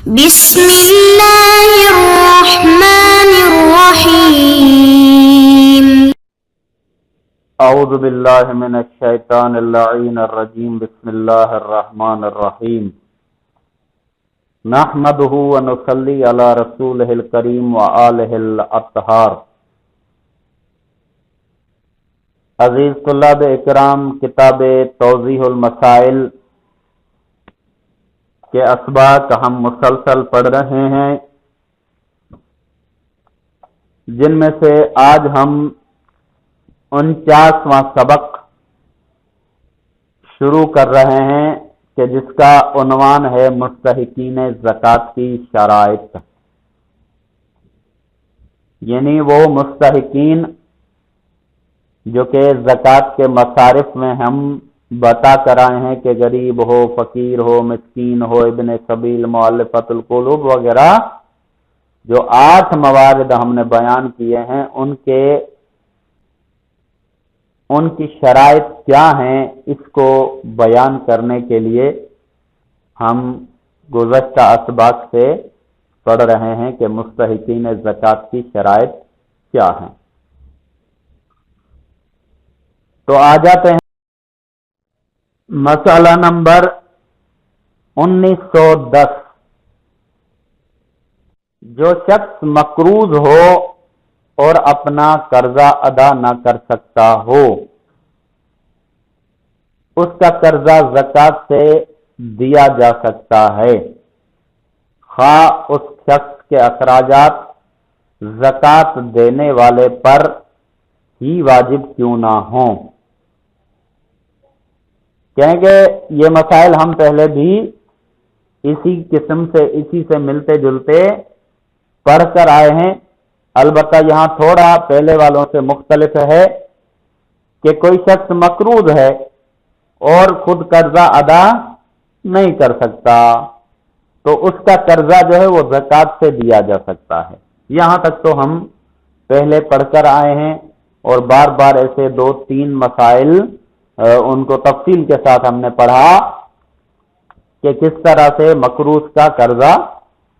بسم اللہ الرحمن الرحیم اعوذ باللہ من الشیطان اللعین الرجیم بسم اللہ الرحمن الرحیم نحمدہ ونصلی علی رسولہ الکریم وآلہ الاطہار۔ عزیز طلاب اکرام، کتاب توضیح المسائل کے اسباق ہم مسلسل پڑھ رہے ہیں، جن میں سے آج ہم 49واں سبق شروع کر رہے ہیں کہ جس کا عنوان ہے مستحقین زکوٰۃ کی شرائط، یعنی وہ مستحقین جو کہ زکوٰۃ کے مصارف میں ہم بتا کر آئے ہیں کہ غریب ہو، فقیر ہو، مسکین ہو، ابن سبیل، مؤلفۃ القلوب وغیرہ، جو 8 موارد ہم نے بیان کیے ہیں، ان کی شرائط کیا ہیں، اس کو بیان کرنے کے لیے ہم گزشتہ اسباق سے پڑھ رہے ہیں کہ مستحقین زکوٰۃ کی شرائط کیا ہیں۔ تو آ جاتے ہیں مسئلہ نمبر 1910۔ جو شخص مقروض ہو اور اپنا قرضہ ادا نہ کر سکتا ہو، اس کا قرضہ زکوٰۃ سے دیا جا سکتا ہے، خواہ اس شخص کے اخراجات زکوٰۃ دینے والے پر ہی واجب کیوں نہ ہوں۔ کہیں گے یہ مسائل ہم پہلے بھی اسی سے ملتے جلتے پڑھ کر آئے ہیں، البتہ یہاں تھوڑا پہلے والوں سے مختلف ہے کہ کوئی شخص مقروض ہے اور خود قرضہ ادا نہیں کر سکتا، تو اس کا قرضہ جو ہے وہ زکوٰۃ سے دیا جا سکتا ہے۔ یہاں تک تو ہم پہلے پڑھ کر آئے ہیں، اور بار بار ایسے 2-3 مسائل ان کو تفصیل کے ساتھ ہم نے پڑھا کہ کس طرح سے مقروض کا قرضہ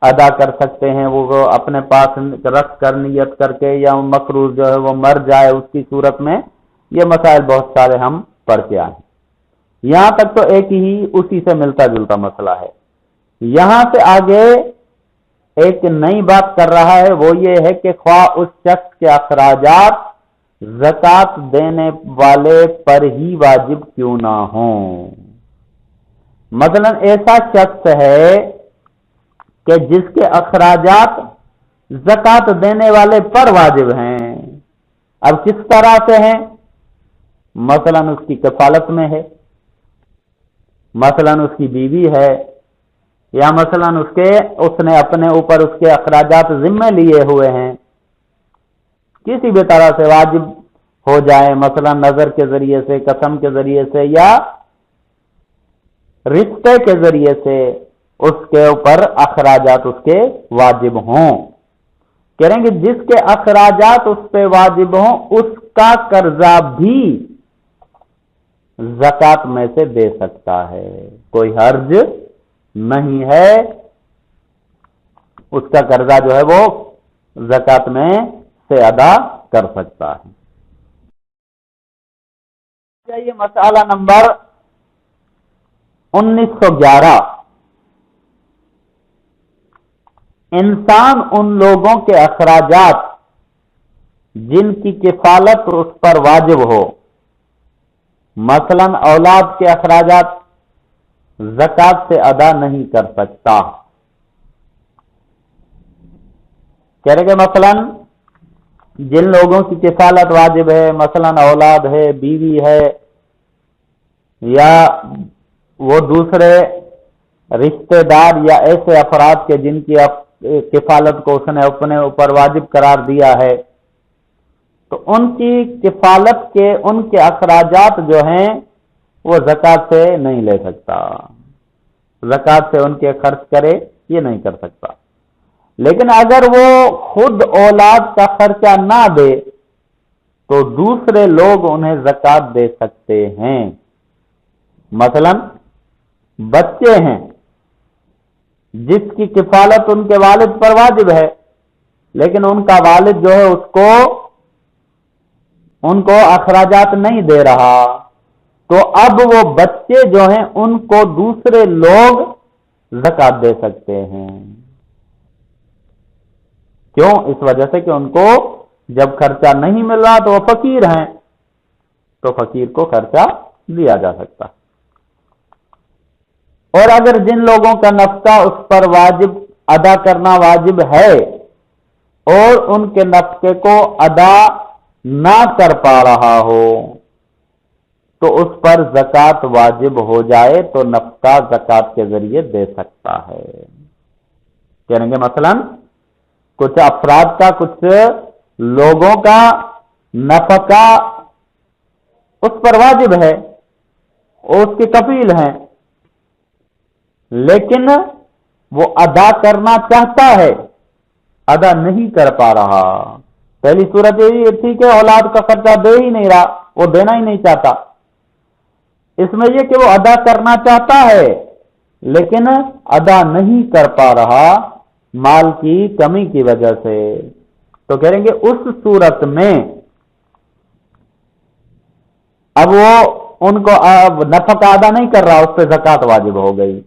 ادا کر سکتے ہیں، وہ اپنے پاس رکھ کر نیت کر کے، یا مقروض جو ہے وہ مر جائے اس کی صورت میں۔ یہ مسائل بہت سارے ہم پڑھ کے آئے ہیں۔ یہاں تک تو ایک ہی اسی سے ملتا جلتا مسئلہ ہے۔ یہاں سے آگے ایک نئی بات کر رہا ہے، وہ یہ ہے کہ خواہ اس شخص کے اخراجات زکوٰۃ دینے والے پر ہی واجب کیوں نہ ہوں۔ مثلا ایسا شخص ہے کہ جس کے اخراجات زکوٰۃ دینے والے پر واجب ہیں۔ اب کس طرح سے ہیں؟ مثلا اس کی کفالت میں ہے، مثلا اس کی بیوی ہے، یا مثلا اس نے اپنے اوپر اس کے اخراجات ذمہ لیے ہوئے ہیں، کسی بھی طرح سے واجب ہو جائے، مثلا نظر کے ذریعے سے، قسم کے ذریعے سے، یا رشتے کے ذریعے سے اس کے اوپر اخراجات اس کے واجب ہوں۔ کہہ رہیں گے جس کے اخراجات اس پہ واجب ہوں اس کا قرضہ بھی زکوٰۃ میں سے دے سکتا ہے، کوئی حرج نہیں ہے، اس کا قرضہ جو ہے وہ زکوٰۃ میں سے ادا کر سکتا ہے۔ یہ مسئلہ نمبر 1911۔ انسان ان لوگوں کے اخراجات جن کی کفالت اس پر واجب ہو، مثلا اولاد کے اخراجات زکوٰۃ سے ادا نہیں کر سکتا۔ کہہ رہے کہ مثلا جن لوگوں کی کفالت واجب ہے، مثلا اولاد ہے، بیوی ہے، یا وہ دوسرے رشتہ دار یا ایسے افراد کے جن کی کفالت کو اس نے اپنے اوپر واجب قرار دیا ہے، تو ان کی کفالت کے ان کے اخراجات جو ہیں وہ زکوٰۃ سے نہیں لے سکتا، زکوٰۃ سے ان کے خرچ کرے یہ نہیں کر سکتا۔ لیکن اگر وہ خود اولاد کا خرچہ نہ دے تو دوسرے لوگ انہیں زکوٰۃ دے سکتے ہیں۔ مثلا بچے ہیں، جس کی کفالت ان کے والد پر واجب ہے، لیکن ان کا والد جو ہے ان کو اخراجات نہیں دے رہا، تو اب وہ بچے جو ہیں ان کو دوسرے لوگ زکات دے سکتے ہیں۔ کیوں؟ اس وجہ سے کہ ان کو جب خرچہ نہیں مل رہا تو وہ فقیر ہیں، تو فقیر کو خرچہ دیا جا سکتا۔ اور اگر جن لوگوں کا نفقہ اس پر واجب ادا کرنا واجب ہے اور ان کے نفقے کو ادا نہ کر پا رہا ہو تو اس پر زکات واجب ہو جائے تو نفقہ زکات کے ذریعے دے سکتا ہے۔ کہیں گے مثلا کچھ افراد کا، کچھ لوگوں کا نفقہ اس پر واجب ہے اور اس کے کفیل ہیں، لیکن وہ ادا کرنا چاہتا ہے، ادا نہیں کر پا رہا۔ پہلی صورت یہ تھی کہ اولاد کا خرچہ دے ہی نہیں رہا، وہ دینا ہی نہیں چاہتا۔ اس میں یہ کہ وہ ادا کرنا چاہتا ہے لیکن ادا نہیں کر پا رہا مال کی کمی کی وجہ سے، تو کہیں گے اس صورت میں اب وہ ان کو نفقہ ادا نہیں کر رہا، اس پہ زکات واجب ہو گئی،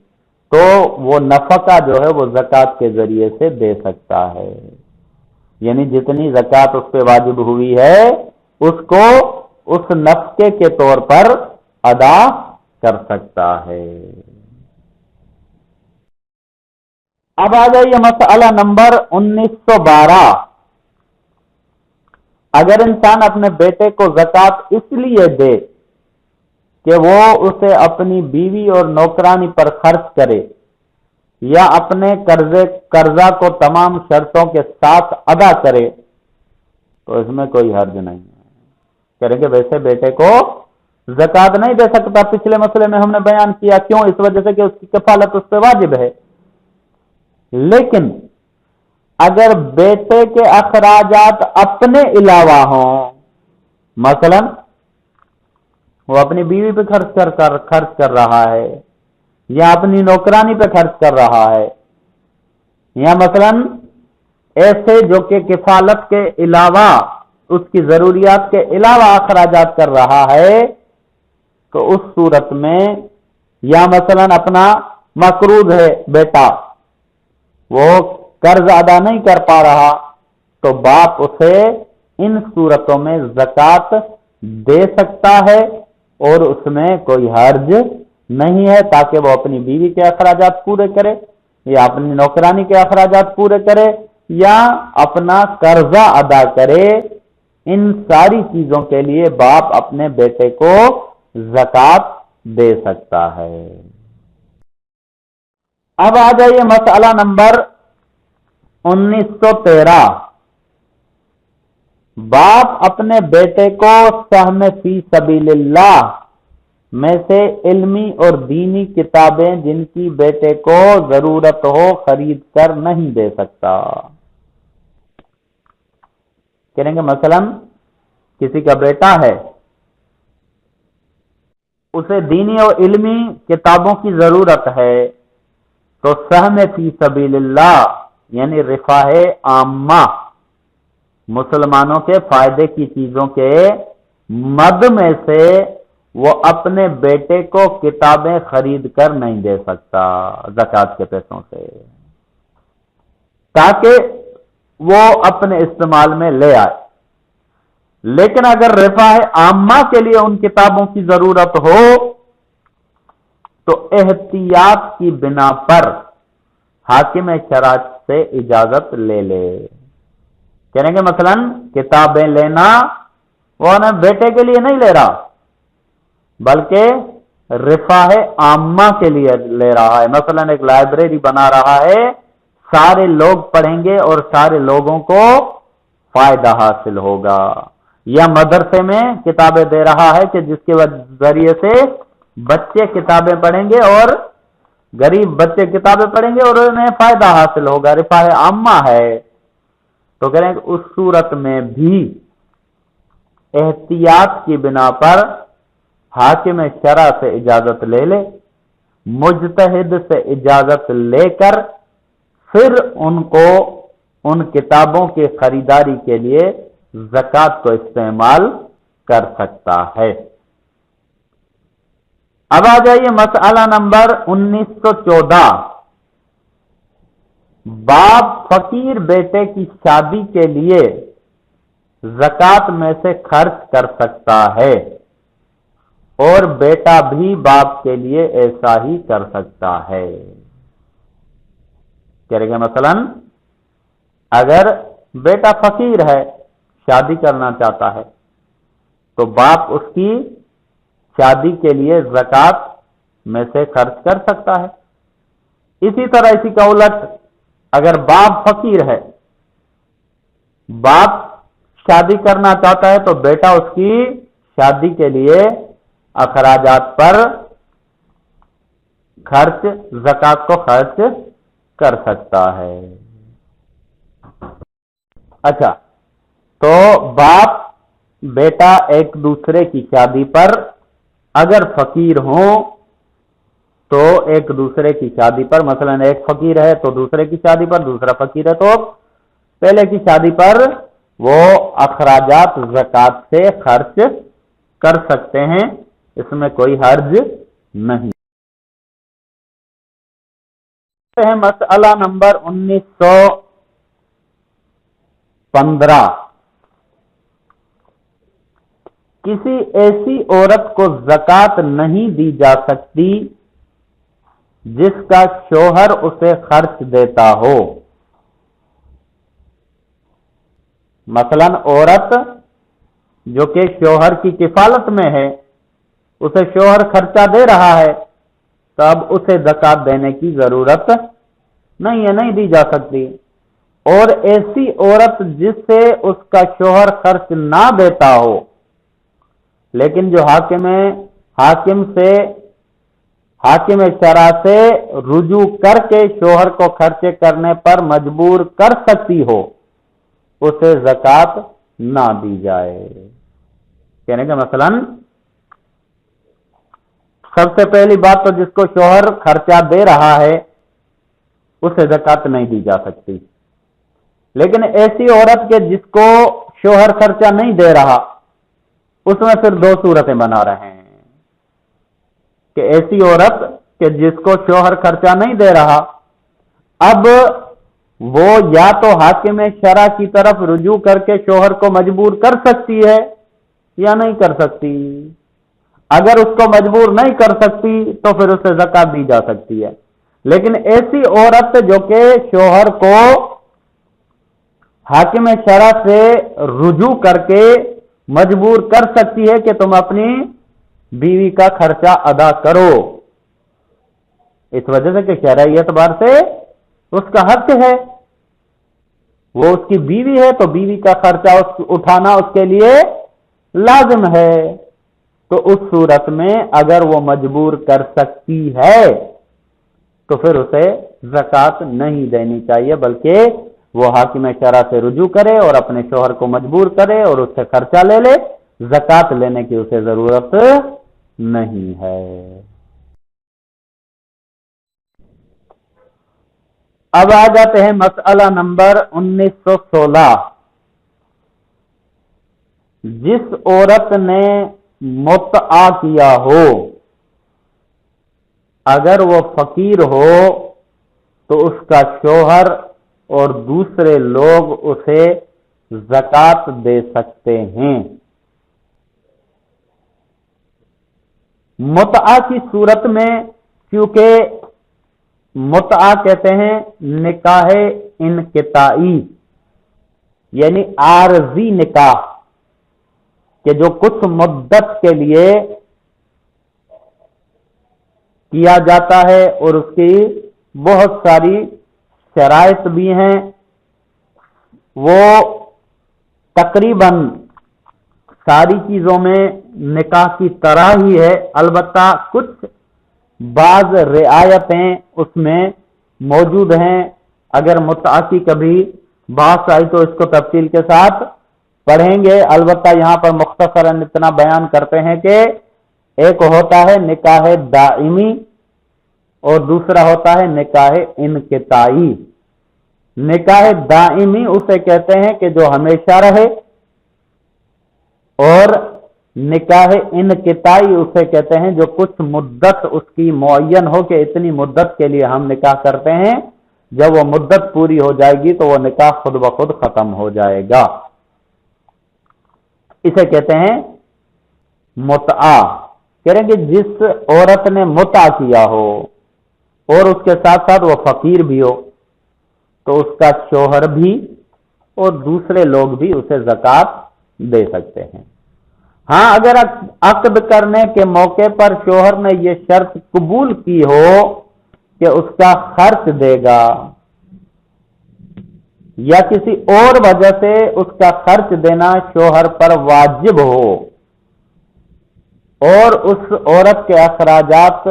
تو وہ نفقہ جو ہے وہ زکات کے ذریعے سے دے سکتا ہے، یعنی جتنی زکات اس پہ واجب ہوئی ہے اس کو اس نفقے کے طور پر ادا کر سکتا ہے۔ اب آ جائیے مسئلہ نمبر 1912۔ اگر انسان اپنے بیٹے کو زکات اس لیے دے کہ وہ اسے اپنی بیوی اور نوکرانی پر خرچ کرے یا اپنے قرضہ کو تمام شرطوں کے ساتھ ادا کرے تو اس میں کوئی حرج نہیں ہے۔ کریں گے ویسے بیٹے کو زکات نہیں دے سکتا، پچھلے مسئلے میں ہم نے بیان کیا، کیوں؟ اس وجہ سے کہ اس کی کفالت اس پہ واجب ہے۔ لیکن اگر بیٹے کے اخراجات اپنے علاوہ ہوں، مثلا وہ اپنی بیوی پہ خرچ کر رہا ہے یا اپنی نوکرانی پہ خرچ کر رہا ہے، یا مثلا ایسے جو کہ کفالت کے علاوہ، اس کی ضروریات کے علاوہ اخراجات کر رہا ہے، تو اس صورت میں، یا مثلا اپنا مقروض ہے بیٹا، وہ قرض ادا نہیں کر پا رہا، تو باپ اسے ان صورتوں میں زکات دے سکتا ہے اور اس میں کوئی حرج نہیں ہے، تاکہ وہ اپنی بیوی کے اخراجات پورے کرے یا اپنی نوکرانی کے اخراجات پورے کرے یا اپنا قرضہ ادا کرے۔ ان ساری چیزوں کے لیے باپ اپنے بیٹے کو زکات دے سکتا ہے۔ اب آ جائیے مسئلہ نمبر 1913۔ باپ اپنے بیٹے کو سہم فی سبیل اللہ میں سے علمی اور دینی کتابیں جن کی بیٹے کو ضرورت ہو خرید کر نہیں دے سکتا۔ کہیں گے مثلا کسی کا بیٹا ہے، اسے دینی اور علمی کتابوں کی ضرورت ہے، تو سہم فی سبیل اللہ یعنی رفاہ عامہ، مسلمانوں کے فائدے کی چیزوں کے مد میں سے وہ اپنے بیٹے کو کتابیں خرید کر نہیں دے سکتا زکات کے پیسوں سے، تاکہ وہ اپنے استعمال میں لے آئے۔ لیکن اگر رفاہ عامہ کے لیے ان کتابوں کی ضرورت ہو تو احتیاط کی بنا پر حاکم شرع سے اجازت لے لے۔ کہیں گے مثلا کتابیں لینا وہ نہ بیٹے کے لیے نہیں لے رہا بلکہ رفاہ عامہ کے لیے لے رہا ہے، مثلا ایک لائبریری بنا رہا ہے، سارے لوگ پڑھیں گے اور سارے لوگوں کو فائدہ حاصل ہوگا، یا مدرسے میں کتابیں دے رہا ہے کہ جس کے ذریعے سے بچے کتابیں پڑھیں گے اور غریب بچے کتابیں پڑھیں گے اور انہیں فائدہ حاصل ہوگا، رفاہ عامہ ہے، تو کہیں کہ اس صورت میں بھی احتیاط کی بنا پر حاکم شرع سے اجازت لے لے، مجتہد سے اجازت لے کر پھر ان کو ان کتابوں کی خریداری کے لیے زکوٰۃ کو استعمال کر سکتا ہے۔ اب آ جائیے مسئلہ نمبر 1914۔ باپ فقیر بیٹے کی شادی کے لیے زکوٰۃ میں سے خرچ کر سکتا ہے اور بیٹا بھی باپ کے لیے ایسا ہی کر سکتا ہے۔ کہہ رہے ہیں مثلا اگر بیٹا فقیر ہے، شادی کرنا چاہتا ہے، تو باپ اس کی شادی کے لیے زکوٰۃ میں سے خرچ کر سکتا ہے۔ اسی طرح اسی کا الٹ، اگر باپ فقیر ہے، باپ شادی کرنا چاہتا ہے، تو بیٹا اس کی شادی کے لیے اخراجات پر زکوٰۃ کو خرچ کر سکتا ہے۔ اچھا، تو باپ بیٹا ایک دوسرے کی شادی پر اگر فقیر ہوں تو ایک دوسرے کی شادی پر، مثلا ایک فقیر ہے تو دوسرے کی شادی پر، دوسرا فقیر ہے تو پہلے کی شادی پر وہ اخراجات زکوٰۃ سے خرچ کر سکتے ہیں، اس میں کوئی حرج نہیں ہے۔ مسئلہ نمبر 1915۔ کسی ایسی عورت کو زکوٰۃ نہیں دی جا سکتی جس کا شوہر اسے خرچ دیتا ہو۔ مثلا عورت جو کہ شوہر کی کفالت میں ہے، اسے شوہر خرچہ دے رہا ہے، تب اسے زکوٰۃ دینے کی ضرورت نہیں ہے، نہیں دی جا سکتی۔ اور ایسی عورت جس سے اس کا شوہر خرچ نہ دیتا ہو لیکن جو حاکم شرع سے رجوع کر کے شوہر کو خرچے کرنے پر مجبور کر سکتی ہو، اسے زکوٰۃ نہ دی جائے۔ کہنے کا مثلا سب سے پہلی بات تو جس کو شوہر خرچہ دے رہا ہے اسے زکوٰۃ نہیں دی جا سکتی، لیکن ایسی عورت کے جس کو شوہر خرچہ نہیں دے رہا، اس میں پھر دو صورتیں بنا رہے ہیں کہ ایسی عورت کہ جس کو شوہر خرچہ نہیں دے رہا، اب وہ یا تو حاکم شرع کی طرف رجوع کر کے شوہر کو مجبور کر سکتی ہے یا نہیں کر سکتی۔ اگر اس کو مجبور نہیں کر سکتی تو پھر اسے زکوٰۃ دی جا سکتی ہے، لیکن ایسی عورت جو کہ شوہر کو حاکم شرع سے رجوع کر کے مجبور کر سکتی ہے کہ تم اپنی بیوی کا خرچہ ادا کرو، اس وجہ سے کہ شرعی اعتبار سے اس کا حق ہے، وہ اس کی بیوی ہے تو بیوی کا خرچہ اٹھانا اس کے لیے لازم ہے، تو اس صورت میں اگر وہ مجبور کر سکتی ہے تو پھر اسے زکوٰۃ نہیں دینی چاہیے، بلکہ وہ حاکم شرع سے رجوع کرے اور اپنے شوہر کو مجبور کرے اور اس سے خرچہ لے لے، زکوٰۃ لینے کی اسے ضرورت نہیں ہے۔ اب آ جاتے ہیں مسئلہ نمبر 1916۔ جس عورت نے متعہ کیا ہو، اگر وہ فقیر ہو تو اس کا شوہر اور دوسرے لوگ اسے زکوٰۃ دے سکتے ہیں۔ متعہ کی صورت میں، کیونکہ متعہ کہتے ہیں نکاح انقطاعی، یعنی عارضی نکاح، کہ جو کچھ مدت کے لیے کیا جاتا ہے اور اس کی بہت ساری شرائط بھی ہیں، وہ تقریباً ساری چیزوں میں نکاح کی طرح ہی ہے، البتہ کچھ بعض رعایتیں اس میں موجود ہیں۔ اگر متعہ کی کبھی بات آئی تو اس کو تفصیل کے ساتھ پڑھیں گے، البتہ یہاں پر مختصراً اتنا بیان کرتے ہیں کہ ایک ہوتا ہے نکاح دائمی اور دوسرا ہوتا ہے نکاح انقطاعی۔ نکاح دائمی اسے کہتے ہیں کہ جو ہمیشہ رہے، اور نکاح انقطاعی اسے کہتے ہیں جو کچھ مدت اس کی معین ہو کہ اتنی مدت کے لیے ہم نکاح کرتے ہیں، جب وہ مدت پوری ہو جائے گی تو وہ نکاح خود بخود ختم ہو جائے گا۔ اسے کہتے ہیں متعہ۔ کہہ رہے ہیں کہ جس عورت نے متعہ کیا ہو اور اس کے ساتھ ساتھ وہ فقیر بھی ہو تو اس کا شوہر بھی اور دوسرے لوگ بھی اسے زکوٰۃ دے سکتے ہیں۔ ہاں اگر عقد کرنے کے موقع پر شوہر نے یہ شرط قبول کی ہو کہ اس کا خرچ دے گا یا کسی اور وجہ سے اس کا خرچ دینا شوہر پر واجب ہو اور اس عورت کے اخراجات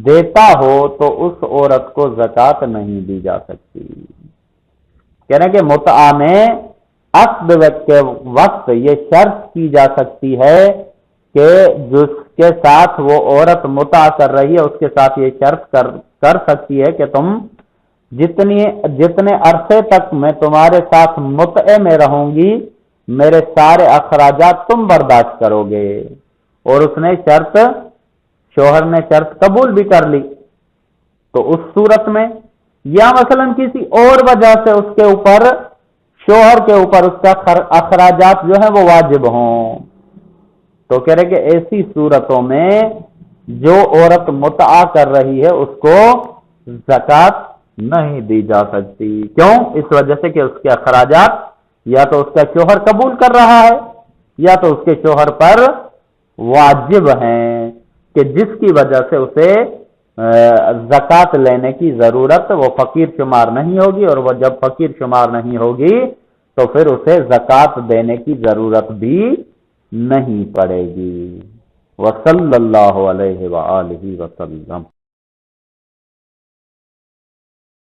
دیتا ہو تو اس عورت کو زکوٰۃ نہیں دی جا سکتی۔ کہہ رہے ہیں کہ متعہ میں عقد کے وقت یہ شرط کی جا سکتی ہے کہ جس کے ساتھ وہ عورت متعہ کر رہی ہے اس کے ساتھ یہ شرط کر سکتی ہے کہ تم جتنے عرصے تک میں تمہارے ساتھ متعے میں رہوں گی میرے سارے اخراجات تم برداشت کرو گے، اور اس نے شوہر نے شرط قبول بھی کر لی، تو اس صورت میں یا مثلا کسی اور وجہ سے اس کے اوپر شوہر کے اوپر اس کا اخراجات جو ہیں وہ واجب ہوں تو کہہ رہے کہ ایسی صورتوں میں جو عورت متعہ کر رہی ہے اس کو زکوٰۃ نہیں دی جا سکتی۔ کیوں؟ اس وجہ سے کہ اس کے اخراجات یا تو اس کا شوہر قبول کر رہا ہے یا تو اس کے شوہر پر واجب ہیں کہ جس کی وجہ سے اسے زکوٰۃ لینے کی ضرورت، وہ فقیر شمار نہیں ہوگی، اور وہ جب فقیر شمار نہیں ہوگی تو پھر اسے زکوٰۃ دینے کی ضرورت بھی نہیں پڑے گی۔ وصلی اللہ علیہ وآلہ وسلم۔